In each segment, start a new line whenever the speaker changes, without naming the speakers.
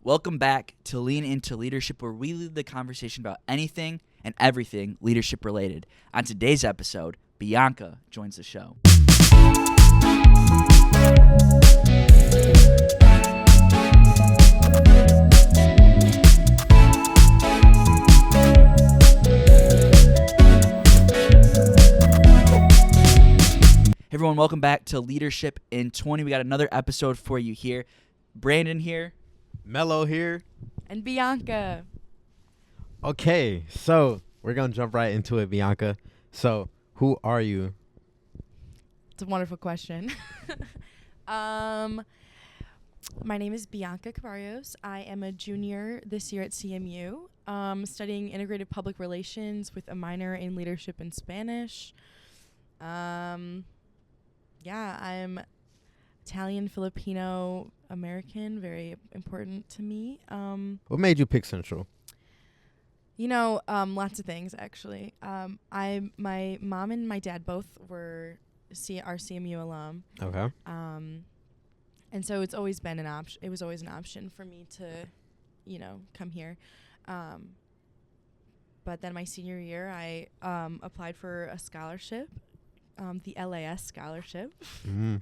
Welcome back to Lean Into Leadership, where we lead the conversation about anything and everything leadership related. On today's episode, Bianca joins the show. Hey everyone, welcome back to Leadership in 20. We got another episode for you here. Brandon here.
Mello here.
And Bianca.
Okay, so we're going to jump right into it, Bianca. So, who are you?
It's a wonderful question. My name is Bianca Cabarios. I am a junior this year at CMU, studying integrated public relations with a minor in leadership and Spanish. I'm Italian, Filipino, American, very important to me.
What made you pick Central?
Lots of things actually. My mom and my dad both were our CMU alum.
Okay.
And so it's always been an option. It was always an option for me to, come here. But then my senior year, I applied for a scholarship, the LAS scholarship.
Mm-hmm.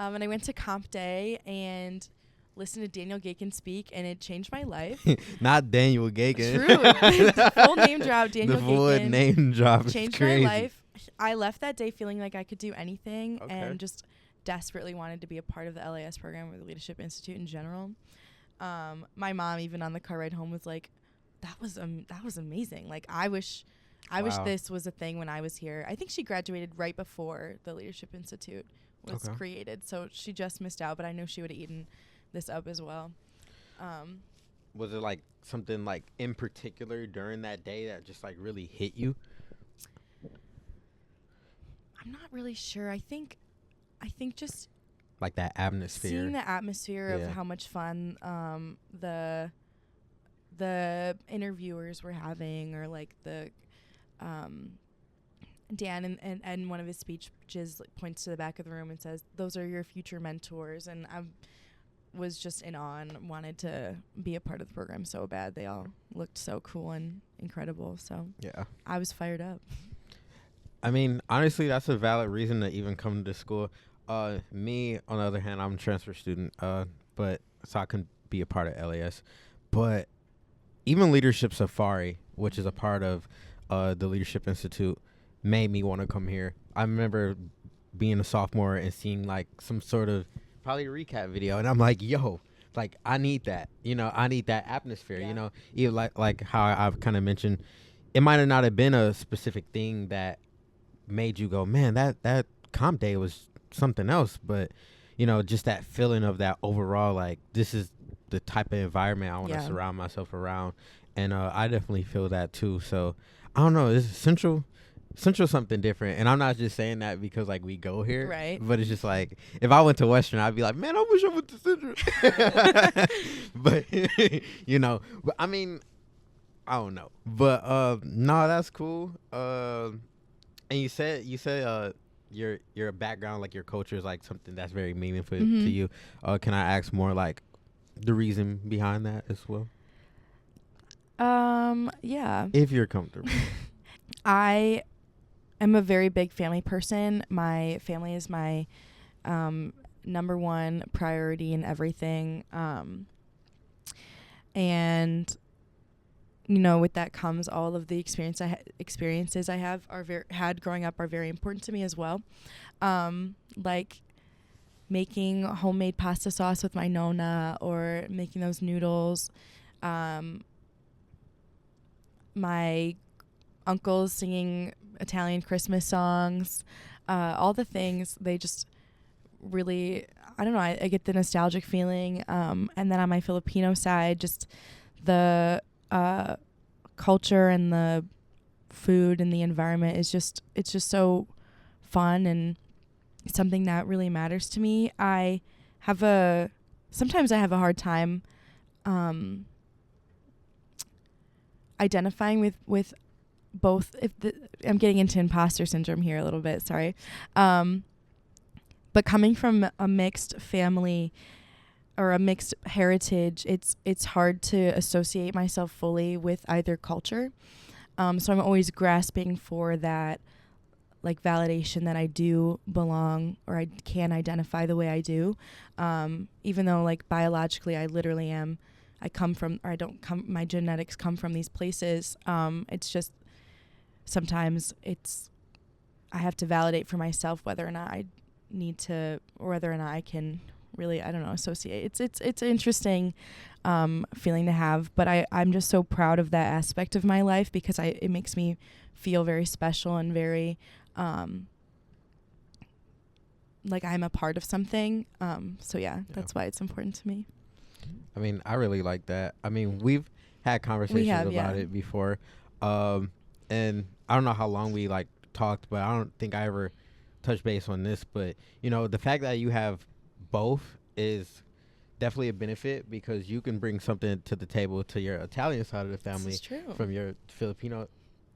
And I went to Comp Day and listened to Daniel Gakin speak, and it changed my life.
Not Daniel Gakin.
True. The full name drop, Daniel Gakin.
The full name drop
changed
crazy.
my life. I left that day feeling like I could do anything and just desperately wanted to be a part of the LAS program or the Leadership Institute in general. My mom, even on the car ride home, was like, that was amazing. Like, I wish this was a thing when I was here. I think she graduated right before the Leadership Institute was created, so she just missed out, but I know she would have eaten this up as well.
Was it like something like in particular during that day that just like really hit you?
I'm not really sure. I think just
like that atmosphere.
Seeing the atmosphere of how much fun the interviewers were having, or like the Dan and one of his speeches points to the back of the room and says, "Those are your future mentors." And I was just in awe and wanted to be a part of the program so bad. They all looked so cool and incredible. So yeah, I was fired up.
I mean, honestly, that's a valid reason to even come to school. Me, on the other hand, I'm a transfer student, but so I can be a part of LAS. But even Leadership Safari, which is a part of the Leadership Institute, made me want to come here. I remember being a sophomore and seeing like some sort of probably a recap video, and I'm like, yo, like I need that. I need that atmosphere. Even like how I've kind of mentioned, it might have not have been a specific thing that made you go, man, that comp day was something else, but just that feeling of that overall, like, this is the type of environment I want to surround myself around. And I definitely feel that too. So I don't know, it's Central something different, and I'm not just saying that because like we go here,
right?
But it's just like if I went to Western, I'd be like, man, I wish I went to Central. But but I mean, I don't know, but no, that's cool. And you said your background, like your culture, is like something that's very meaningful to you. Can I ask more like the reason behind that as well?
Yeah.
If you're comfortable.
I am a very big family person. My family is my number one priority in everything. And with that comes all of the experiences I have had growing up are very important to me as well. Like making homemade pasta sauce with my nonna, or making those noodles. My uncles singing Italian Christmas songs, all the things, they just really, I don't know, I get the nostalgic feeling. And then on my Filipino side, just the culture and the food and the environment it's just so fun, and something that really matters to me. Sometimes I have a hard time identifying with both. I'm getting into imposter syndrome here a little bit, sorry. But coming from a mixed family, or a mixed heritage, it's hard to associate myself fully with either culture. So I'm always grasping for that, like, validation that I do belong, or I can identify the way I do. Even though, like, biologically I literally am, I come from, or I don't come, my genetics come from these places. It's just sometimes I have to validate for myself whether or not I need to, or whether or not I can really, I don't know, associate. It's an interesting feeling to have, but I'm just so proud of that aspect of my life, because it makes me feel very special and very like I'm a part of something. So yeah, that's why it's important to me.
I mean, I really like that. I mean, we've had conversations about it before. And I don't know how long we like talked, but I don't think I ever touched base on this. But, you know, the fact that you have both is definitely a benefit, because you can bring something to the table to your Italian side of the family from your Filipino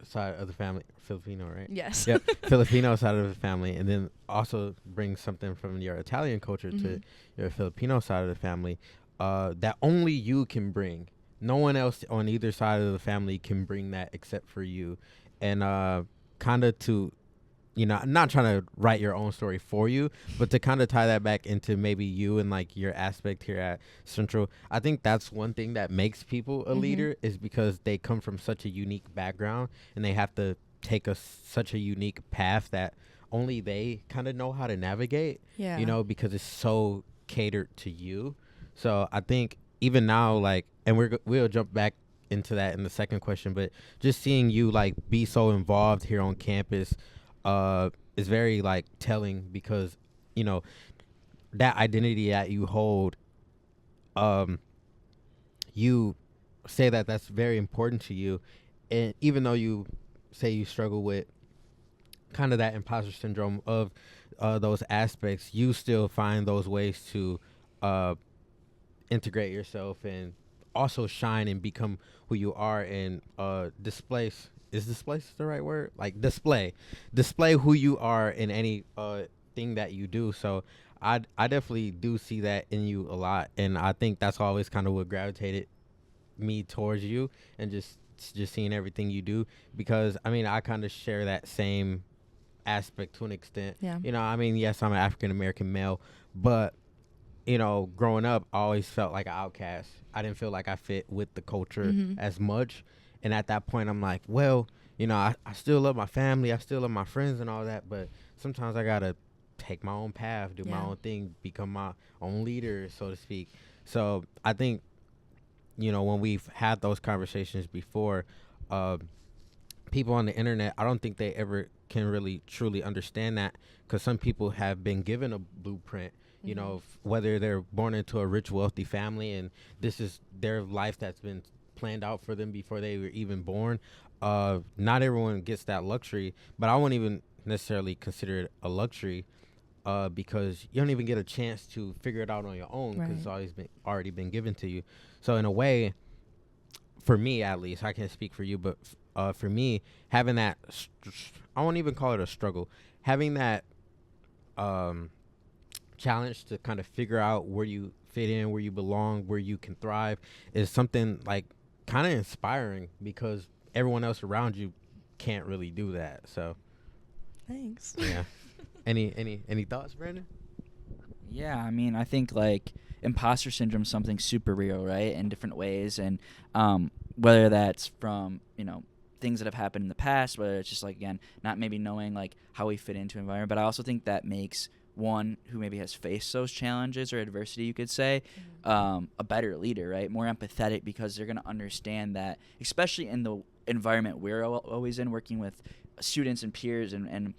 side of the family. Filipino, right?
Yes.
Yep. Filipino side of the family, and then also bring something from your Italian culture to your Filipino side of the family that only you can bring. No one else on either side of the family can bring that except for you. And kind of to, you know, I'm not trying to write your own story for you, but to kind of tie that back into maybe you and like your aspect here at Central. I think that's one thing that makes people a leader, is because they come from such a unique background and they have to take such a unique path that only they kind of know how to navigate, you know, because it's so catered to you. So I think even now, like, and we'll jump back into that in the second question, but just seeing you like be so involved here on campus is very like telling, because, you know, that identity that you hold, you say that that's very important to you. And even though you say you struggle with kind of that imposter syndrome of those aspects, you still find those ways to integrate yourself and also shine and become who you are, and displace the right word? Like display who you are in any thing that you do. So I definitely do see that in you a lot, and I think that's always kind of what gravitated me towards you, and just seeing everything you do, because I mean, I kind of share that same aspect to an extent. You know, I mean, yes, I'm an African American male, but, you know, growing up, I always felt like an outcast. I didn't feel like I fit with the culture as much. And at that point, I'm like, well, you know, I still love my family. I still love my friends and all that. But sometimes I got to take my own path, do my own thing, become my own leader, so to speak. So I think, you know, when we've had those conversations before, people on the internet, I don't think they ever can really truly understand that, because some people have been given a blueprint. You know, whether they're born into a rich, wealthy family and this is their life that's been planned out for them before they were even born. Not everyone gets that luxury, but I wouldn't even necessarily consider it a luxury, because you don't even get a chance to figure it out on your own, because it's already been given to you. So in a way, for me at least, I can't speak for you, but for me, having that, I won't even call it a struggle, having that challenge to kind of figure out where you fit in, where you belong, where you can thrive, is something like kind of inspiring, because everyone else around you can't really do that. So
thanks.
Yeah. Any thoughts, Brandon?
Yeah, I mean, I think like imposter syndrome is something super real, right, in different ways, and whether that's from, you know, things that have happened in the past, whether it's just like, again, not maybe knowing like how we fit into environment, but I also think that makes one who maybe has faced those challenges or adversity, you could say, a better leader, right? More empathetic, because they're going to understand that, especially in the environment we're always in, working with students and peers, and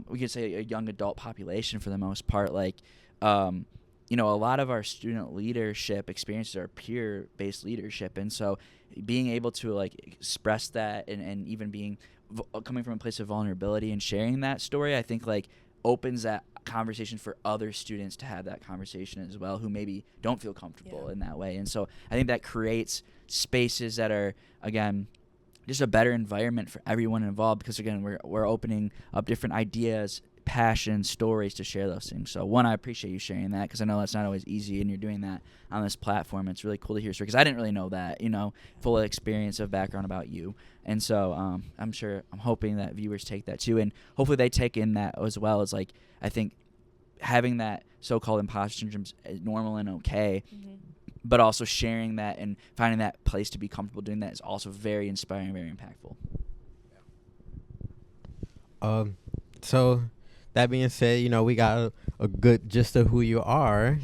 we could say a young adult population for the most part, like, you know, a lot of our student leadership experiences are peer-based leadership. And so being able to like express that and even being coming from a place of vulnerability and sharing that story, I think like opens that conversation for other students to have that conversation as well, who maybe don't feel comfortable in that way. And so I think that creates spaces that are, again, just a better environment for everyone involved, because again, we're opening up different ideas, passion, stories to share those things. So one, I appreciate you sharing that, because I know that's not always easy, and you're doing that on this platform. It's really cool to hear, because I didn't really know that, full experience of background about you. And so I'm hoping that viewers take that too, and hopefully they take in that as well. As like, I think having that so-called imposter syndrome is normal and okay, but also sharing that and finding that place to be comfortable doing that is also very inspiring, very impactful.
So that being said, we got a good gist of who you are.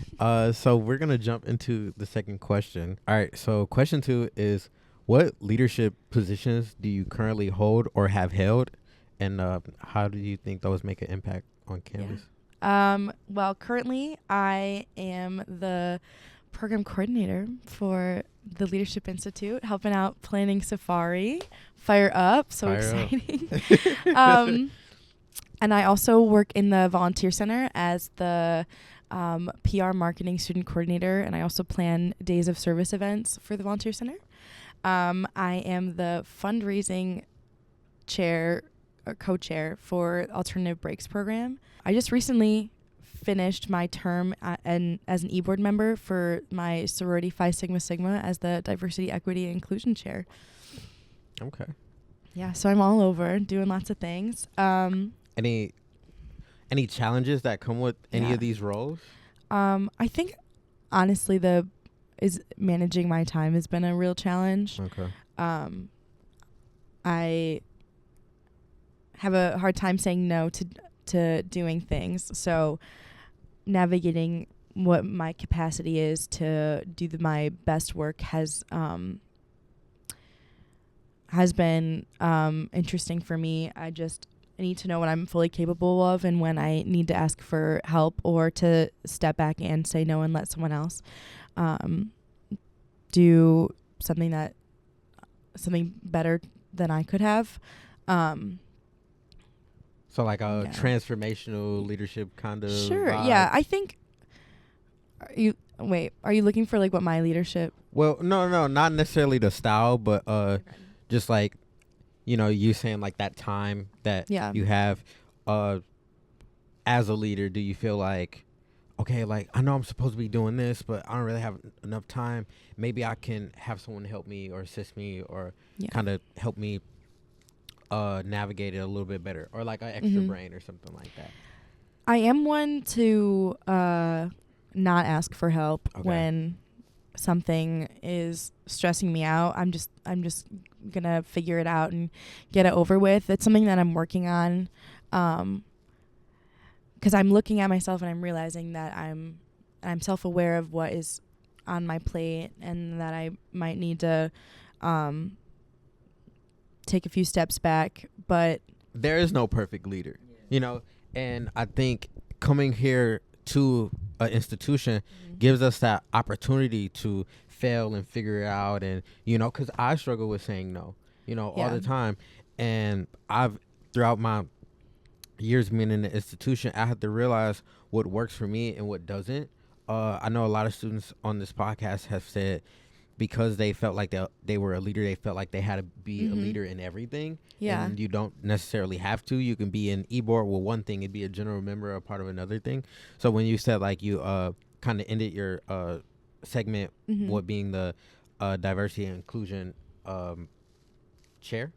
So we're going to jump into the second question. All right. So question 2 is, what leadership positions do you currently hold or have held? And how do you think those make an impact on campus?
Well, currently I am the program coordinator for the Leadership Institute, helping out planning Safari. Fire up. So
Fire
exciting. And I also work in the Volunteer Center as the PR marketing student coordinator, and I also plan days of service events for the Volunteer Center. I am the fundraising chair or co-chair for Alternative Breaks program. I just recently finished my term as an e-board member for my sorority Phi Sigma Sigma as the Diversity, Equity, and Inclusion chair.
Okay.
Yeah, so I'm all over doing lots of things.
Any challenges that come with any of these roles?
I think honestly managing my time has been a real challenge.
Okay.
I have a hard time saying no to doing things. So navigating what my capacity is to do my best work has been interesting for me. I need to know what I'm fully capable of and when I need to ask for help or to step back and say no and let someone else do something better than I could have.
So like a transformational leadership kind of
Sure.
vibe?
Yeah, I think. Are you looking for like what my leadership?
Well, no, not necessarily the style, but just like, you saying like that time that you have as a leader. Do you feel like, okay, like I know I'm supposed to be doing this, but I don't really have enough time. Maybe I can have someone help me or assist me or kind of help me navigate it a little bit better, or like an extra brain or something like that.
I am one to not ask for help when something is stressing me out. I'm just gonna figure it out and get it over with. It's something that I'm working on, because I'm looking at myself and I'm realizing that I'm self-aware of what is on my plate and that I might need to take a few steps back. But
there is no perfect leader, and I think coming here to an institution gives us that opportunity to fail and figure it out. And because I struggle with saying no all the time, and I've throughout my years being in the institution, I had to realize what works for me and what doesn't. I know a lot of students on this podcast have said because they felt like they were a leader, they felt like they had to be a leader in everything.
Yeah.
And you don't necessarily have to. You can be an e-board with one thing and be a general member or part of another thing. So when you said like you kind of ended your segment with being the diversity and inclusion chair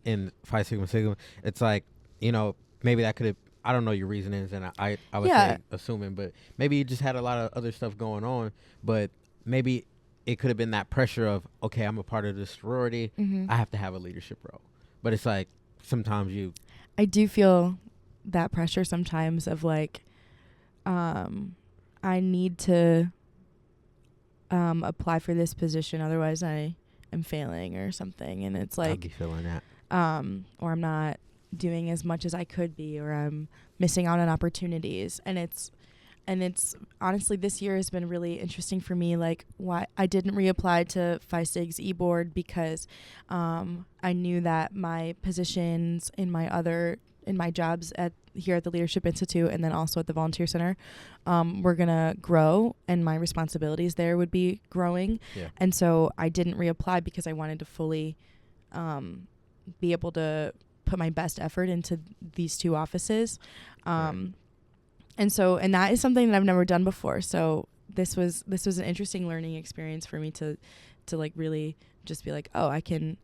in Phi Sigma Sigma, it's like, maybe that could have, I don't know your reasonings, and I would say assuming, but maybe you just had a lot of other stuff going on, but maybe it could have been that pressure of, okay, I'm a part of the sorority, I have to have a leadership role. But it's like sometimes
I do feel that pressure sometimes of like, I need to apply for this position, otherwise I am failing or something, and it's like
I'd be feeling that.
Or I'm not doing as much as I could be, or I'm missing out on opportunities. And it's honestly, this year has been really interesting for me. Like, why I didn't reapply to Phi Sig's e-board because I knew that my positions in my jobs here at the Leadership Institute and then also at the Volunteer Center were gonna grow, and my responsibilities there would be growing.
Yeah.
And so I didn't reapply because I wanted to fully be able to put my best effort into these 2 offices.
Right.
And that is something that I've never done before. So this was an interesting learning experience for me to like really just be like, oh, I can,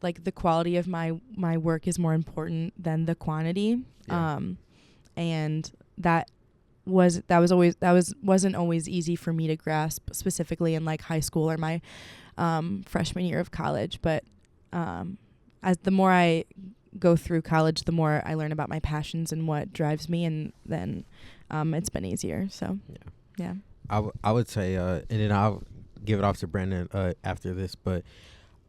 like, the quality of my work is more important than the quantity.
Yeah.
And that wasn't always easy for me to grasp, specifically in like high school or my freshman year of college. But as the more I go through college, the more I learn about my passions and what drives me, and then it's been easier. So yeah.
I would say, and then I'll give it off to Brandon after this, but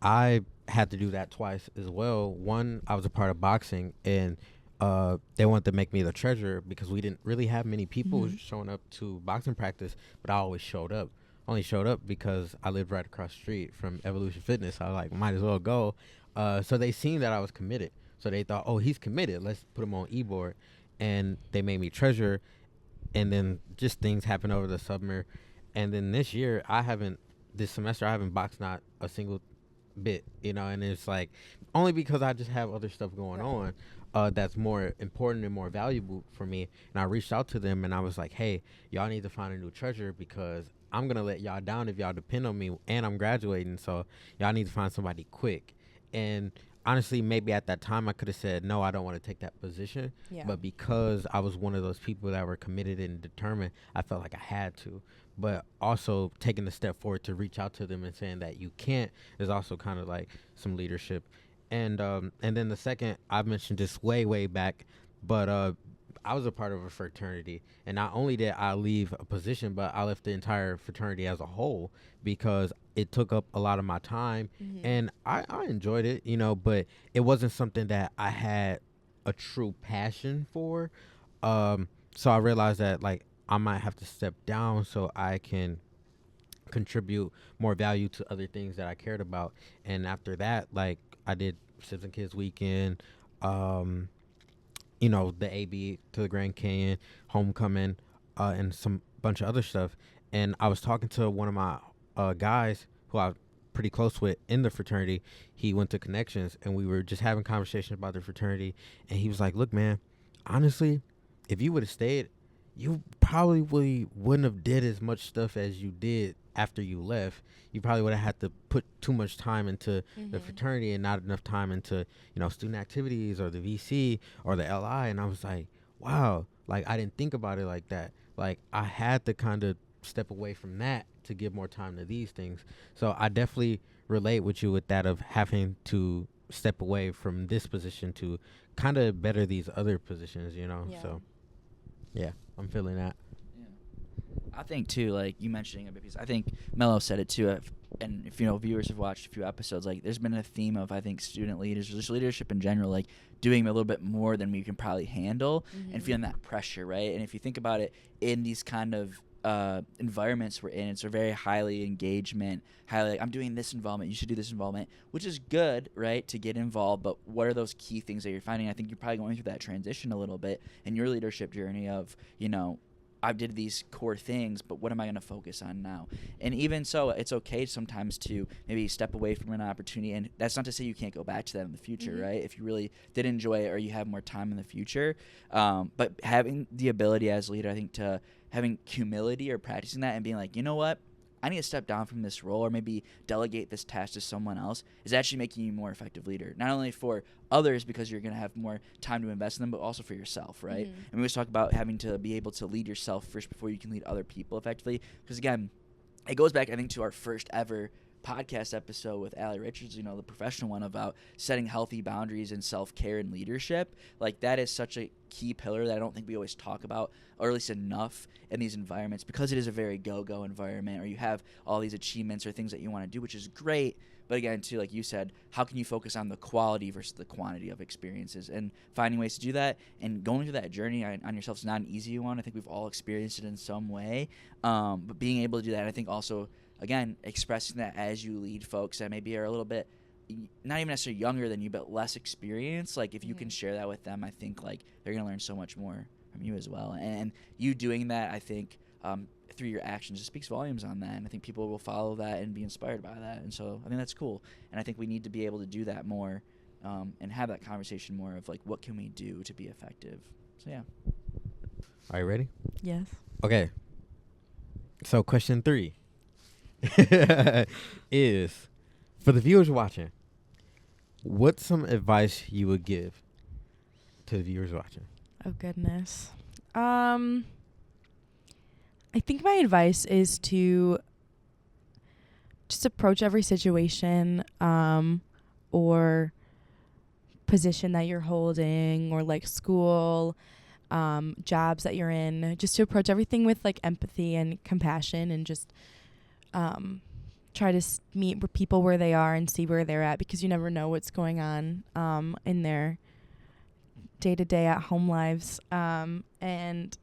I had to do that twice as well. One, I was a part of boxing, and they wanted to make me the treasurer because we didn't really have many people showing up to boxing practice, but I always showed up. Only showed up because I lived right across the street from Evolution Fitness. I was like, might as well go. So they seen that I was committed. So they thought, oh, he's committed. Let's put him on e-board. And they made me treasurer. And then just things happened over the summer. And then this semester, I haven't boxed not a single bit, and it's like, only because I just have other stuff going on that's more important and more valuable for me. And I reached out to them and I was like, hey, y'all need to find a new treasurer because I'm going to let y'all down if y'all depend on me, and I'm graduating. So y'all need to find somebody quick. And honestly, maybe at that time I could have said, no, I don't want to take that position. Yeah. But because I was one of those people that were committed and determined, I felt like I had to. But also taking the step forward to reach out to them and saying that you can't is also kind of like some leadership. And then the second, I mentioned this way back, but I was a part of a fraternity, and not only did I leave a position, but I left the entire fraternity as a whole because it took up a lot of my time, and I enjoyed it, but it wasn't something that I had a true passion for. So I realized that, like, I might have to step down so I can contribute more value to other things that I cared about. And after that, like, I did Citizen Kids Weekend, the AB to the Grand Canyon, Homecoming, and some bunch of other stuff. And I was talking to one of my guys who I'm pretty close with in the fraternity. He went to Connections, and we were just having conversations about the fraternity. And he was like, look, man, honestly, if you would have stayed, you probably wouldn't have did as much stuff as you did after you left. You probably would have had to put too much time into the fraternity and not enough time into, student activities or the VC or the LI. And I was like, wow, like, I didn't think about it like that. Like, I had to kind of step away from that to give more time to these things. So I definitely relate with you with that of having to step away from this position to kind of better these other positions, Yeah. So, yeah, I'm feeling that.
I think too, like you mentioning a bit, because I think Mello said it too, and if viewers have watched a few episodes, like there's been a theme of, I think, student leaders, just leadership in general, like doing a little bit more than we can probably handle, and feeling that pressure, right? And if you think about it, in these kind of environments we're in, it's a very highly engagement, highly like, I'm doing this involvement, you should do this involvement, which is good, right, to get involved. But what are those key things that you're finding? I think you're probably going through that transition a little bit in your leadership journey of, I did these core things, but what am I going to focus on now? And even so, it's okay sometimes to maybe step away from an opportunity. And that's not to say you can't go back to that in the future, right? If you really did enjoy it or you have more time in the future. But having the ability as a leader, I think, to having humility or practicing that and being like, you know what? I need to step down from this role or maybe delegate this task to someone else is actually making you a more effective leader. Not only for others because you're going to have more time to invest in them, but also for yourself, right? And we always talk about having to be able to lead yourself first before you can lead other people effectively. Because, again, it goes back, I think, to our first ever podcast episode with Allie Richards, the professional one, about setting healthy boundaries and self-care and leadership. Like, that is such a key pillar that I don't think we always talk about, or at least enough in these environments, because it is a very go-go environment, or you have all these achievements or things that you want to do, which is great. But again, too, like you said, how can you focus on the quality versus the quantity of experiences, and finding ways to do that and going through that journey on yourself is not an easy one. I think we've all experienced it in some way. But being able to do that, I think also, again, expressing that as you lead folks that maybe are a little bit, not even necessarily younger than you, but less experienced. Like, if you can share that with them, I think, like, they're going to learn so much more from you as well. And you doing that, I think, through your actions, it speaks volumes on that. And I think people will follow that and be inspired by that. And so I think that's cool. And I think we need to be able to do that more and have that conversation more of like, what can we do to be effective? So yeah.
Are you ready?
Yes.
Okay. So question 3 is, for the viewers watching, what's some advice you would give to the viewers watching?
Oh goodness. I think my advice is to just approach every situation or position that you're holding, or like school, jobs that you're in, just to approach everything with like empathy and compassion, and just try to meet people where they are and see where they're at, because you never know what's going on in their day-to-day at home lives, and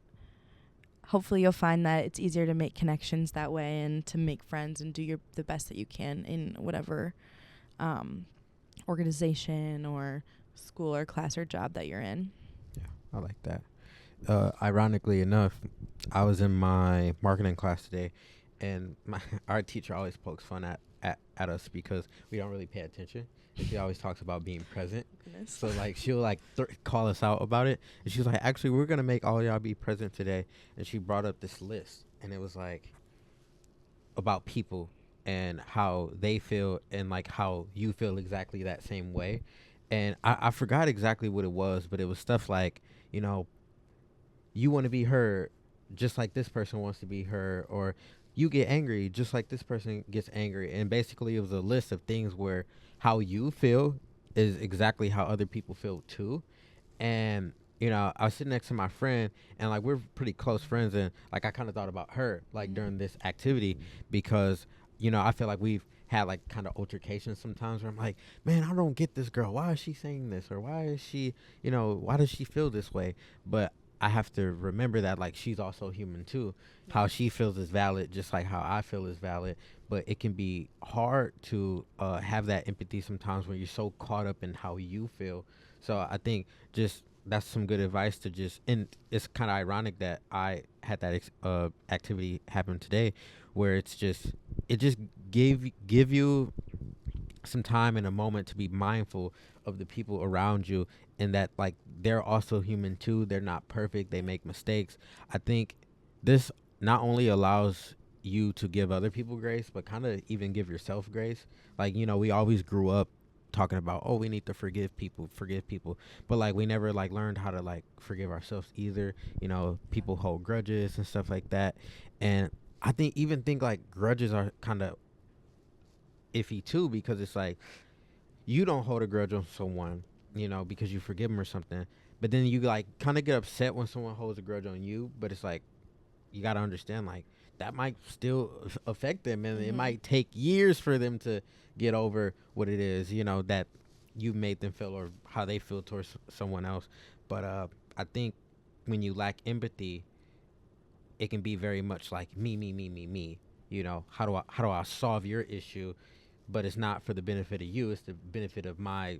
hopefully you'll find that it's easier to make connections that way and to make friends and do the best that you can in whatever organization or school or class or job that you're in.
Yeah, I like that. Ironically enough, I was in my marketing class today, and our teacher always pokes fun at us because we don't really pay attention. And she always talks about being present.
Goodness.
So like she'll like call us out about it, and she was like, actually, we're gonna make all y'all be present today. And she brought up this list, and it was like about people and how they feel, and like how you feel exactly that same way. And I forgot exactly what it was, but it was stuff like, you know, you want to be heard just like this person wants to be heard, or you get angry just like this person gets angry. And basically it was a list of things where how you feel is exactly how other people feel too. And you know, I was sitting next to my friend, and like we're pretty close friends, and like I kind of thought about her like during this activity, because you know, I feel like we've had like kind of altercations sometimes where I'm like, man, I don't get this girl, why is she saying this, or why is she, you know, why does she feel this way? But I have to remember that like she's also human too. How she feels is valid, just like how I feel is valid. But it can be hard to have that empathy sometimes when you're so caught up in how you feel. So I think just that's some good advice to just, and it's kind of ironic that I had that activity happen today, where it just give you some time and a moment to be mindful of the people around you, and that like they're also human too. They're not perfect. They make mistakes. I think this not only allows you to give other people grace, but kind of even give yourself grace. Like, you know, we always grew up talking about, oh, we need to forgive people, but like we never like learned how to like forgive ourselves either. You know, people hold grudges and stuff like that. And I think like grudges are kind of iffy too, because it's like you don't hold a grudge on someone, you know, because you forgive them or something, but then you like kind of get upset when someone holds a grudge on you. But it's like you got to understand like that might still affect them, and it might take years for them to get over what it is, you know, that you made them feel, or how they feel towards someone else. But I think when you lack empathy, it can be very much like me. You know, how do I solve your issue? But it's not for the benefit of you. It's the benefit of my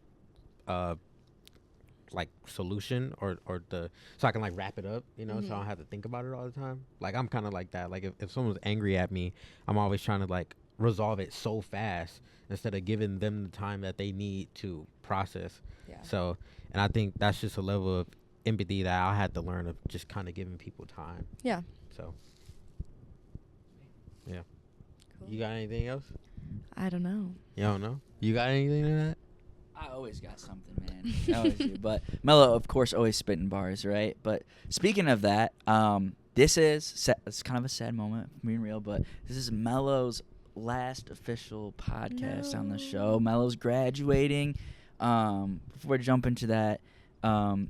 like solution, or the, so I can like wrap it up, you know, so I don't have to think about it all the time. Like I'm kind of like that. Like if someone's angry at me, I'm always trying to like resolve it so fast instead of giving them the time that they need to process.
Yeah.
So, and I think that's just a level of empathy that I had to learn, of just kind of giving people time.
Yeah.
So, yeah.
Cool.
You got anything else?
I don't know.
You don't know? You got anything to that?
I always got something, man. I always do. But Mello, of course, always spitting bars, right? But speaking of that, this is it's kind of a sad moment, being real, but this is Mello's last official podcast on the show. Mello's graduating. Before I jump into that, I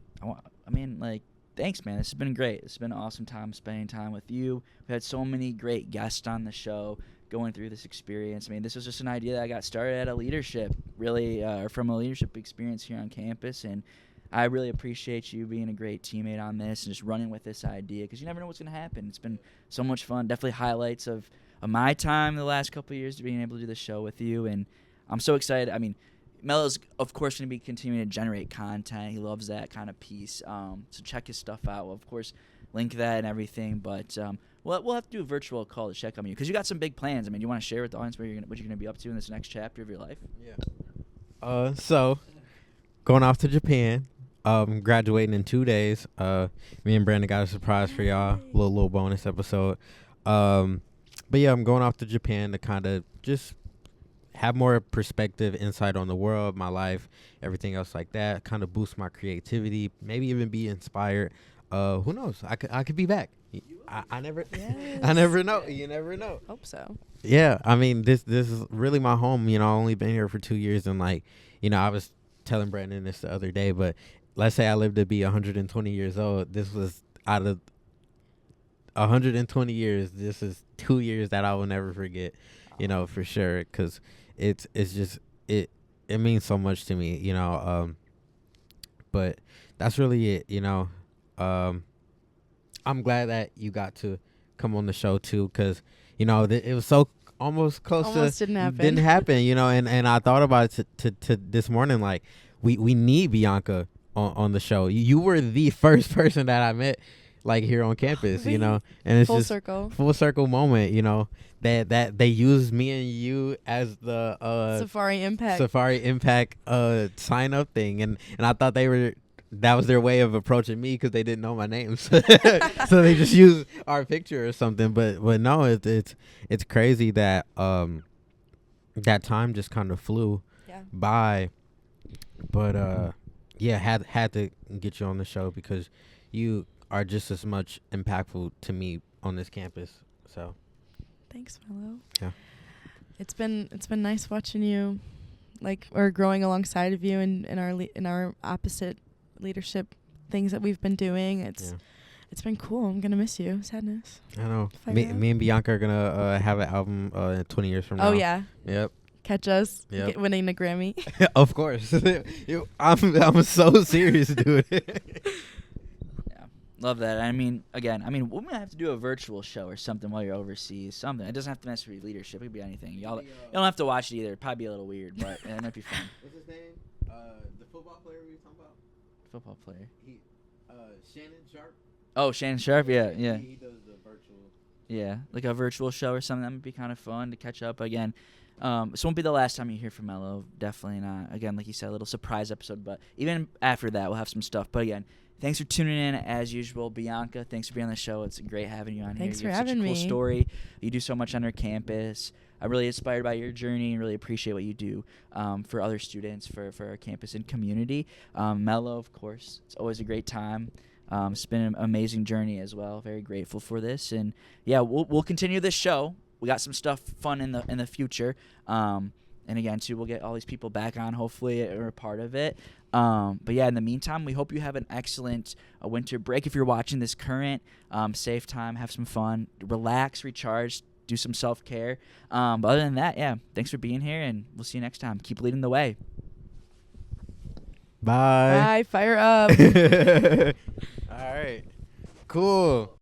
mean, like, thanks, man. This has been great. It's been an awesome time spending time with you. We had so many great guests on the show going through this experience. I mean, this was just an idea that I got started at a leadership, really, from a leadership experience here on campus, and I really appreciate you being a great teammate on this and just running with this idea, because you never know what's going to happen. It's been so much fun. Definitely highlights of my time the last couple of years, being able to do this show with you, and I'm so excited. I mean, Melo's, of course, going to be continuing to generate content. He loves that kind of piece, so check his stuff out. We'll, of course, link that and everything, but we'll have to do a virtual call to check on you, because you got some big plans. I mean, you want to share with the audience what you're going to be up to in this next chapter of your life?
Yeah. So going off to Japan. Graduating in 2 days. Me and Brandon got a surprise for y'all. Little bonus episode. But yeah, I'm going off to Japan to kind of just have more perspective, insight on the world, my life, everything else like that. Kind of boost my creativity, maybe even be inspired. Who knows? I could be back. I never
Yes.
I never know. You never know.
Hope so.
Yeah, I mean this is really my home. You know, I've only been here for 2 years, and like, you know, I was telling Brandon this the other day, but let's say I lived to be 120 years old. This was out of 120 years. This is 2 years that I will never forget. You know, for sure, because it's just it means so much to me. You know, but that's really it. You know, I'm glad that you got to come on the show too, because you know it was so almost close
Almost
to
didn't happen.
You know, and I thought about it to this morning, like we need Bianca on the show. You were the first person that I met like here on campus, you know, and it's
Full
just
circle.
full circle moment, you know, that they used me and you as the
Safari Impact.
Safari Impact sign up thing, and I thought that was their way of approaching me because they didn't know my name, so they just used our picture or something. But no, it's crazy that that time just kind of flew by. But yeah, had to get you on the show because you are just as much impactful to me on this campus. So
Thanks, Mello.
Yeah.
It's been nice watching you, like, or growing alongside of you in our opposite leadership things that we've been doing. It's been cool. I'm gonna miss you. Sadness.
I know.
Fire
Me
up.
and Bianca are gonna have an album 20 years from now.
Oh yeah.
Yep.
Catch us.
Yep.
Winning the Grammy.
Of course. I'm so serious, dude.
Yeah, love that. I mean, again, we're gonna have to do a virtual show or something while you're overseas. Something. It doesn't have to necessarily be leadership. It could be anything. You don't have to watch it either. It'd probably be a little weird, but it might be fun.
What's his name? The football player we were talking about.
Football player.
Shannon Sharp.
Oh, Shannon Sharp. Yeah.
He does the virtual.
Yeah, like a virtual show or something. That would be kind of fun to catch up again. This won't be the last time you hear from Mello. Definitely not. Again, like you said, a little surprise episode. But even after that, we'll have some stuff. But again, thanks for tuning in as usual. Bianca, thanks for being on the show. It's great having you on
Thanks
here.
for
You have such
having
a cool
me.
story. You do so much on our campus. I'm really inspired by your journey and really appreciate what you do for other students, for our campus and community. Mello, of course, it's always a great time. It's been an amazing journey as well. Very grateful for this. And, yeah, we'll continue this show. We got some stuff fun in the future. And again, too, we'll get all these people back on, hopefully, or a part of it. But yeah, in the meantime, we hope you have an excellent winter break. If you're watching this current, safe time, have some fun, relax, recharge, do some self-care. But other than that, yeah, thanks for being here, and we'll see you next time. Keep leading the way.
Bye.
Bye. Fire up.
All right. Cool.